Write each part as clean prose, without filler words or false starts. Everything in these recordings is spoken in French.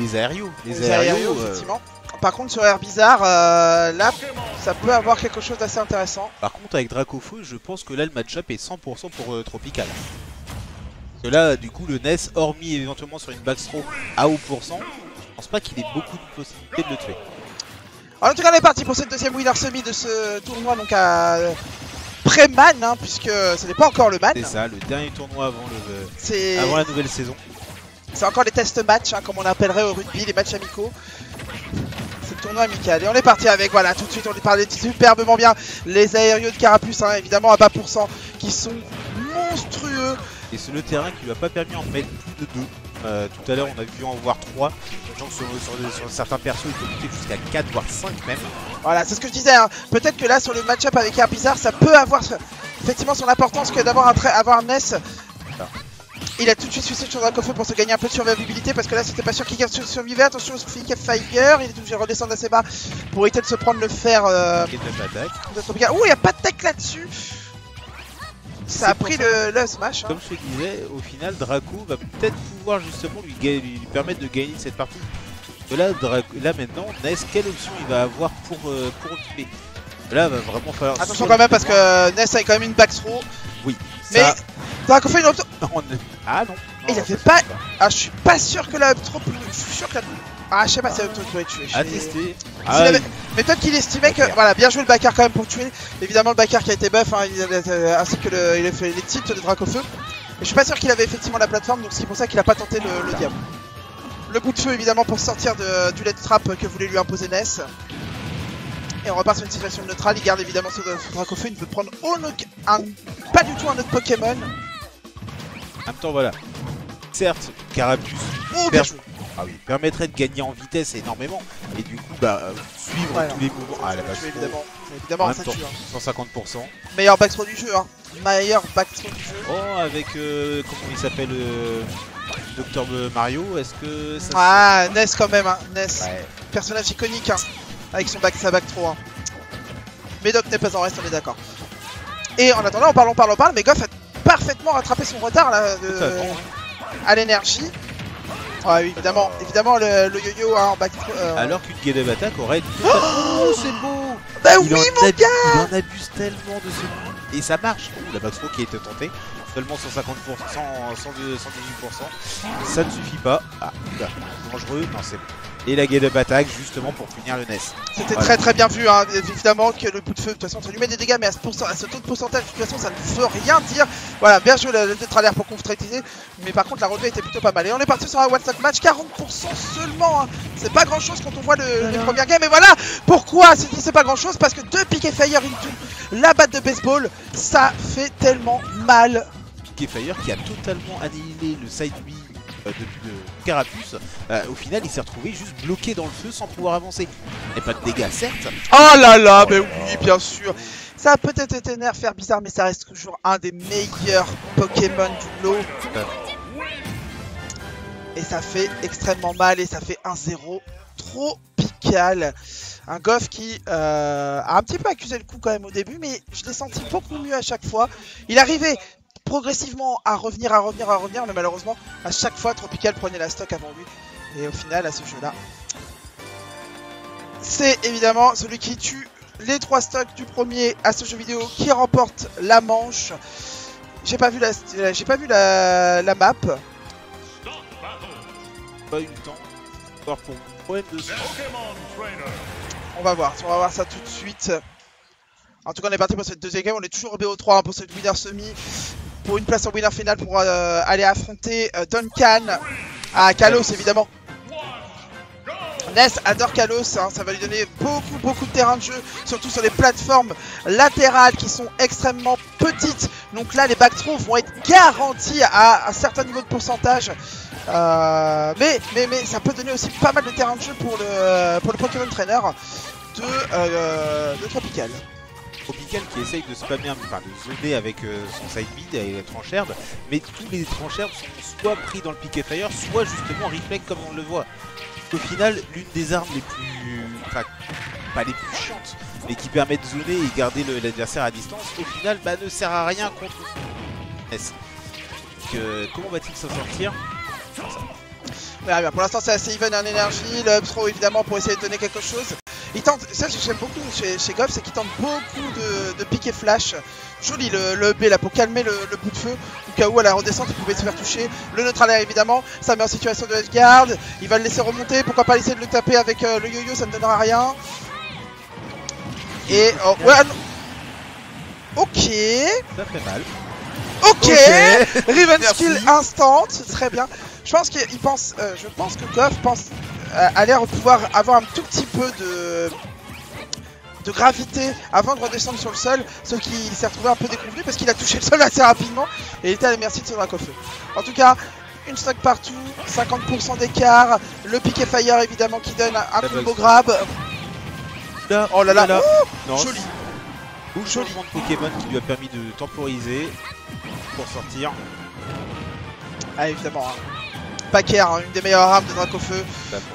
les aérios. Les aérios, effectivement. Par contre, sur Air Bizarre, là, ça peut avoir quelque chose d'assez intéressant. Par contre, avec Dracofeu, je pense que là, le match-up est 100% pour Tropical. Parce que là, du coup, le NES, hormis éventuellement sur une backstro à haut pourcent, je pense pas qu'il ait beaucoup de possibilités de le tuer. Alors, en tout cas, on est parti pour cette deuxième winner semi de ce tournoi, donc à pré-man, hein, puisque ce n'est pas encore le man. C'est ça, le dernier tournoi avant la nouvelle saison. C'est encore les test matchs, hein, comme on appellerait au rugby, les matchs amicaux. C'est le tournoi amical. Et on est parti avec, voilà, tout de suite, on lui parlait superbement bien. Les aériaux de Carapuce, hein, évidemment à bas pourcent, qui sont monstrueux. Et c'est le terrain qui lui a pas permis d'en mettre plus de 2. Tout à l'heure, on a vu en voir 3. Sachant que sur certains persos, il peut monter jusqu'à 4 voire 5 même. Voilà, c'est ce que je disais. Hein. Peut-être que là, sur le match-up avec Air Bizarre, ça peut avoir effectivement son importance que d'avoir un NES. Il a tout de suite suicide sur Dracofeu pour se gagner un peu de survivabilité parce que là c'était pas sûr qu'il survivait. Attention au Flick Fire, il est obligé de redescendre assez bas pour éviter de se prendre le fer. Ouh, il n'y a pas de tech là-dessus. Ça a pris le smash. Hein. Comme je te disais, au final Draco va peut-être pouvoir justement lui permettre de gagner cette partie. Et là, maintenant, NES, quelle option il va avoir pour tuer? Là, va vraiment falloir. Attention quand même parce que NES a quand même une backthrow. Oui. Mais Draco fait une option. Ah non. Il a fait pas. Ah, je suis pas sûr que la trop. Je suis sûr que la. Ah, je sais pas si l'autre pourrait tuer. À tester. Mais peut-être qu'il estimait que. Voilà, bien joué le backer quand même pour tuer. Évidemment, le backer qui a été buff, hein, ainsi que il a fait les tips de Dracofeu. Mais je suis pas sûr qu'il avait effectivement la plateforme, donc c'est pour ça qu'il a pas tenté le diable. Le bout de feu évidemment pour sortir du lead trap que voulait lui imposer NES. Et on repart sur une situation neutrale. Il garde évidemment ce Dracofeu. Il veut prendre pas du tout un autre Pokémon. En même temps, voilà. Certes, Carapuce permettrait de gagner en vitesse énormément. Et du coup, suivre tous les mouvements. Ah, la backthrow. Évidemment, ça tue. 150%. Meilleur backthrow du jeu. Hein. Meilleur backthrow du jeu. Oh, avec. Comment il s'appelle Dr Mario, est-ce que ça... Ah, NES quand même, hein. NES. Ouais. Personnage iconique, hein. Avec sa backthrow. Hein. Mais Doc n'est pas en reste, on est d'accord. Et en attendant, on parle, mais Goff a parfaitement rattrapé son retard là, à l'énergie. Ouais, évidemment, le yo-yo hein, en backthrow. Alors qu'une Gale of Attack aurait... Oh, c'est beau. Bah oui, mon gars. Il en abuse tellement de ce... Et ça marche. La backthrow qui a été tentée. Seulement 150%, 118%. Ça ne suffit pas. Ah, là, dangereux. Non, c'est bon. Et la Gale of Attack justement pour finir le NES. C'était très bien vu, hein. Évidemment que le bout de feu, de toute façon, ça lui met des dégâts, mais à ce taux de pourcentage, de toute façon, ça ne veut rien dire. Voilà, bien joué le trailer pour concrétiser. Mais par contre, la relevée était plutôt pas mal. Et on est parti sur un one-shot match, 40% seulement. Hein. C'est pas grand chose quand on voit les premières games. Et voilà pourquoi c'est pas grand chose, parce que 2 Pick Fire into la batte de baseball, ça fait tellement mal. Pick Fire qui a totalement annihilé le side B de Carapuce. Au final, il s'est retrouvé juste bloqué dans le feu sans pouvoir avancer. Et pas de dégâts, certes. Oh là là, mais oui, bien sûr. Ça a peut-être été nerf faire bizarre, mais ça reste toujours un des meilleurs Pokémon du lot. Et ça fait extrêmement mal et ça fait 1-0 Tropical. Un Goff qui a un petit peu accusé le coup quand même au début, mais je l'ai senti beaucoup mieux à chaque fois. Il arrivait progressivement à revenir, mais malheureusement, à chaque fois, Tropical prenait la stock avant lui. Et au final, à ce jeu-là, c'est évidemment celui qui tue les 3 stocks du premier à ce jeu vidéo qui remporte la manche. J'ai pas vu la map. Pas eu le temps. Encore pour problème de son. On va voir ça tout de suite. En tout cas, on est parti pour cette deuxième game. On est toujours au BO3 hein, pour cette winner semi. Pour une place en winner finale pour aller affronter Duncan à Kalos évidemment. NES adore Kalos, hein, ça va lui donner beaucoup de terrain de jeu, surtout sur les plateformes latérales qui sont extrêmement petites. Donc là les backthrows vont être garantis à un certain niveau de pourcentage. Mais ça peut donner aussi pas mal de terrain de jeu pour le Pokémon Trainer de Tropical. Tropical qui essaye de spammer, enfin de zoner avec son side mid et les tranches-herbes, mais tous les tranches-herbes sont soit pris dans le pick fire, soit justement reflect comme on le voit. Au final, l'une des armes les plus, enfin pas les plus chiantes, mais qui permet de zoner et garder l'adversaire à distance, au final ne sert à rien contre NES. Donc comment va-t-il s'en sortir? Ouais, bien, pour l'instant c'est assez even en énergie, le up throw évidemment pour essayer de donner quelque chose. Il tente, ça j'aime beaucoup chez Goff, c'est qu'il tente beaucoup de pick et flash. Joli le B là pour calmer le bout de feu, au cas où à la redescente il pouvait se faire toucher. Le neutral air évidemment, ça met en situation de edgeguard, il va le laisser remonter, pourquoi pas essayer de le taper avec le yo-yo, ça ne donnera rien. Et oh, ouais, ok. Ça fait mal. Ok, Riven Merci. skill instant, très bien. Je pense qu'il pense, je pense que Goff pense à l'air pouvoir avoir un tout petit peu de gravité avant de redescendre sur le sol, sauf qu'il s'est retrouvé un peu déconvenu parce qu'il a touché le sol assez rapidement et il était à la merci de son Dracofeu. En tout cas, une stock partout, 50% d'écart, le pick et fire évidemment qui donne un combo grab. Là, Oh là là, non, joli. Beau changement de Pokémon qui lui a permis de temporiser pour sortir. Ah évidemment, hein. Packer, hein, une des meilleures armes de Dracofeu.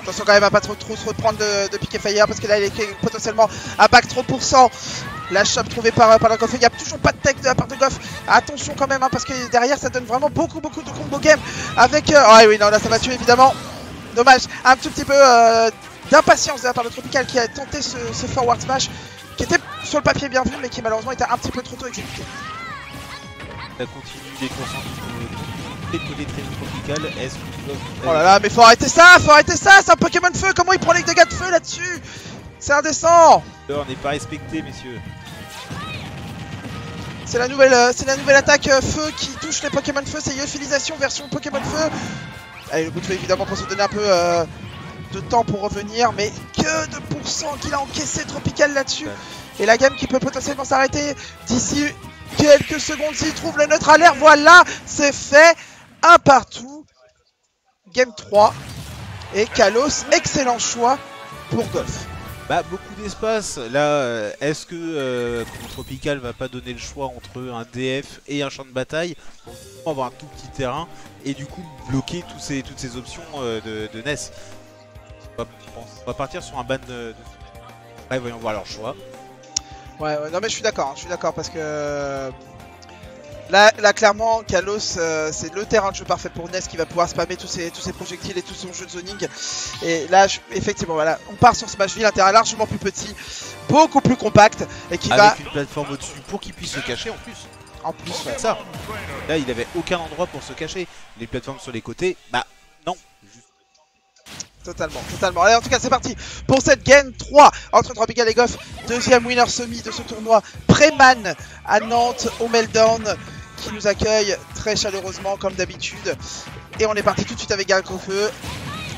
Attention quand même à pas trop se reprendre de pick et fire parce que là il est potentiellement à back trop %. La shop trouvée par Dracofeu, il n'y a toujours pas de tech de la part de Goff. Attention quand même hein, parce que derrière ça donne vraiment beaucoup de combo game avec... Oh oui non là ça va tuer évidemment. Dommage, un tout petit peu d'impatience de la part de Tropical qui a tenté ce forward smash qui était sur le papier bien vu mais qui malheureusement était un petit peu trop tôt exécuté. Ça continue les côté très Tropical. Est-ce que... Oh là là, mais faut arrêter ça, c'est un Pokémon feu, comment il prend les dégâts de feu là-dessus? C'est indécent. L'heure n'est pas respecté, messieurs. C'est la nouvelle attaque feu qui touche les Pokémon feu, c'est Euphilisation version Pokémon feu. Allez, le bout de feu évidemment pour se donner un peu de temps pour revenir, mais que de pourcents qu'il a encaissé Tropical là-dessus. Et la game qui peut potentiellement s'arrêter d'ici quelques secondes s'il trouve le neutral air, voilà, c'est fait. Un partout, game 3 et Kalos, excellent choix pour Goff. Bah beaucoup d'espace, là est-ce que Tropical va pas donner le choix entre un DF et un champ de bataille pour avoir un tout petit terrain et du coup bloquer toutes ces options de NES. On va partir sur un ban de... Ouais, voyons voir leur choix. Ouais, non mais je suis d'accord parce que... Là clairement, Kalos, c'est le terrain de jeu parfait pour Ness qui va pouvoir spammer tous ses projectiles et tout son jeu de zoning. Et là, effectivement, voilà, on part sur Smashville, un terrain largement plus petit, beaucoup plus compact et qui va... Avec une plateforme au-dessus pour qu'il puisse se cacher en plus. En plus, ouais. Ça. Là, il avait aucun endroit pour se cacher. Les plateformes sur les côtés, bah non. Totalement. Allez, en tout cas, c'est parti pour cette game 3 entre Tropical et Goff. Deuxième winner semi de ce tournoi. Préman à Nantes au Meltdown qui nous accueille très chaleureusement comme d'habitude. Et on est parti tout de suite avec Dracofeu.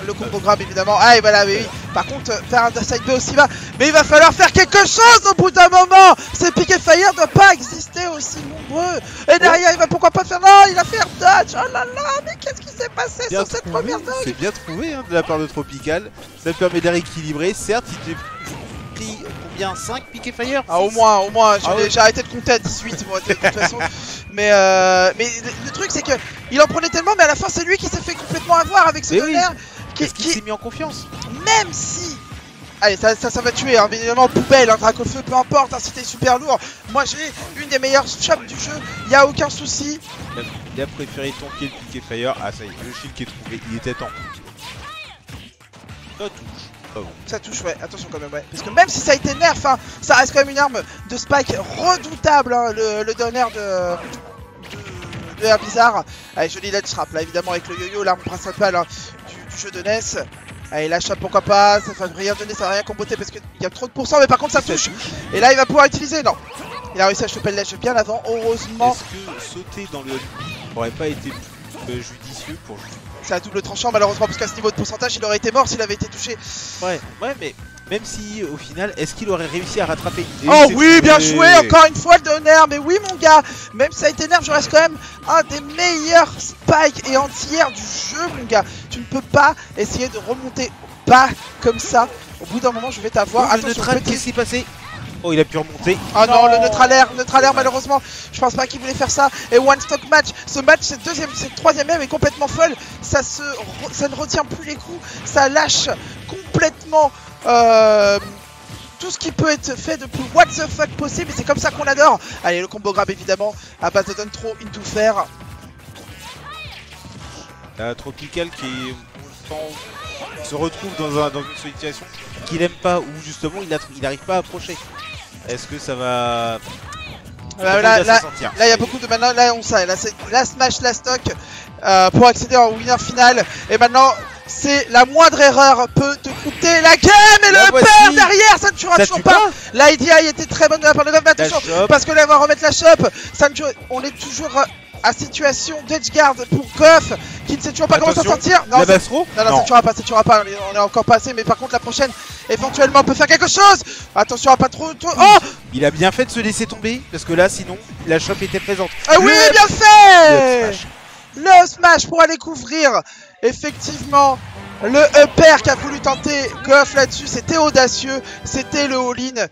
Le combo grab évidemment. Ah et voilà, mais oui. Par contre, faire un side B aussi bas. Mais il va falloir faire quelque chose au bout d'un moment. Ces pick et fire ne doivent pas exister aussi nombreux. Et derrière, il va pourquoi pas faire... Non, il a fait un dodge. Oh là là, mais qu'est-ce qui s'est passé Bien sur cette trouvé, première dodge? c'est bien trouvé hein, de la part de Tropical. Ça permet de rééquilibrer. Certes, il était pris combien 5 pick et fire? Ah au moins, ouais. j'ai arrêté de compter à 18 moi de toute façon. Mais le truc c'est que il en prenait tellement, mais à la fin c'est lui qui s'est fait complètement avoir avec ce tonnerre. Qui s'est mis en confiance. Même si... Allez, ça va tuer, hein, évidemment, poubelle, un Dracofeu, peu importe, hein, c'était super lourd. Moi j'ai une des meilleures shops du jeu, il a aucun souci. Il a préféré tanker le pick et fire. Ah ça y est, le shield qui est trouvé, il était temps. Ça touche. Oh bon. Ça touche, ouais, attention quand même, ouais. Parce que même si ça a été nerf, hein, ça reste quand même une arme de spike redoutable, hein, le donner de Air Bizarre. Allez, joli ledge trap là, évidemment, avec le yo-yo, l'arme principale hein, du jeu de NES. Allez, la chape, pourquoi pas, ça va rien donner, ça va rien comboter parce qu'il y a trop de pourcents, mais par contre ça touche. Et là, il va pouvoir utiliser, non. Il a réussi à choper le ledge bien avant, heureusement. Est-ce que sauter dans le n'aurait pas été plus judicieux pour... C'est à double tranchant malheureusement parce qu'à ce niveau de pourcentage il aurait été mort s'il avait été touché. Ouais, mais même si au final, est-ce qu'il aurait réussi à rattraper? Oh oui, bien joué, encore une fois le donner, mais oui mon gars, même si ça a été nerf, je reste quand même un des meilleurs spikes et anti-air du jeu mon gars. Tu ne peux pas essayer de remonter bas comme ça, au bout d'un moment je vais t'avoir. Oh, le neutral, qu'est-ce qui s'est passé? Oh, il a pu remonter. Ah non, le neutral air malheureusement, je pense pas qu'il voulait faire ça. Et one stock match, ce match, cette troisième même est complètement folle. Ça ne retient plus les coups, ça lâche complètement tout ce qui peut être fait de plus what the fuck possible. Et c'est comme ça qu'on adore. Allez, le combo grab évidemment, à base de down throw into fair. Tropical qui est quand il se retrouve dans une situation qu'il aime pas, où justement il n'arrive pas à approcher. Est-ce que ça va... Là, il y a beaucoup de... Maintenant, là, on sait. Là, c'est la smash, la stock pour accéder en winner final. Et maintenant, c'est la moindre erreur peut te coûter la game. Et le père derrière, ça ne tuera toujours pas. L'IDI était très bonne de la part de Goff. Mais attention, parce que là, on va remettre la shop. Ça ne tuera... On est toujours à situation d'edgeguard pour Goff, qui ne sait toujours pas comment s'en sortir. Non, ça ne tuera pas. On est encore passé. Mais par contre, la prochaine, éventuellement, peut faire quelque chose. Attention à pas trop... Oh! Il a bien fait de se laisser tomber, parce que là, sinon, la shop était présente. Ah oui, bien fait! Le smash pour aller couvrir, effectivement, le upper qu'a voulu tenter Goff là-dessus. C'était audacieux, c'était le all-in.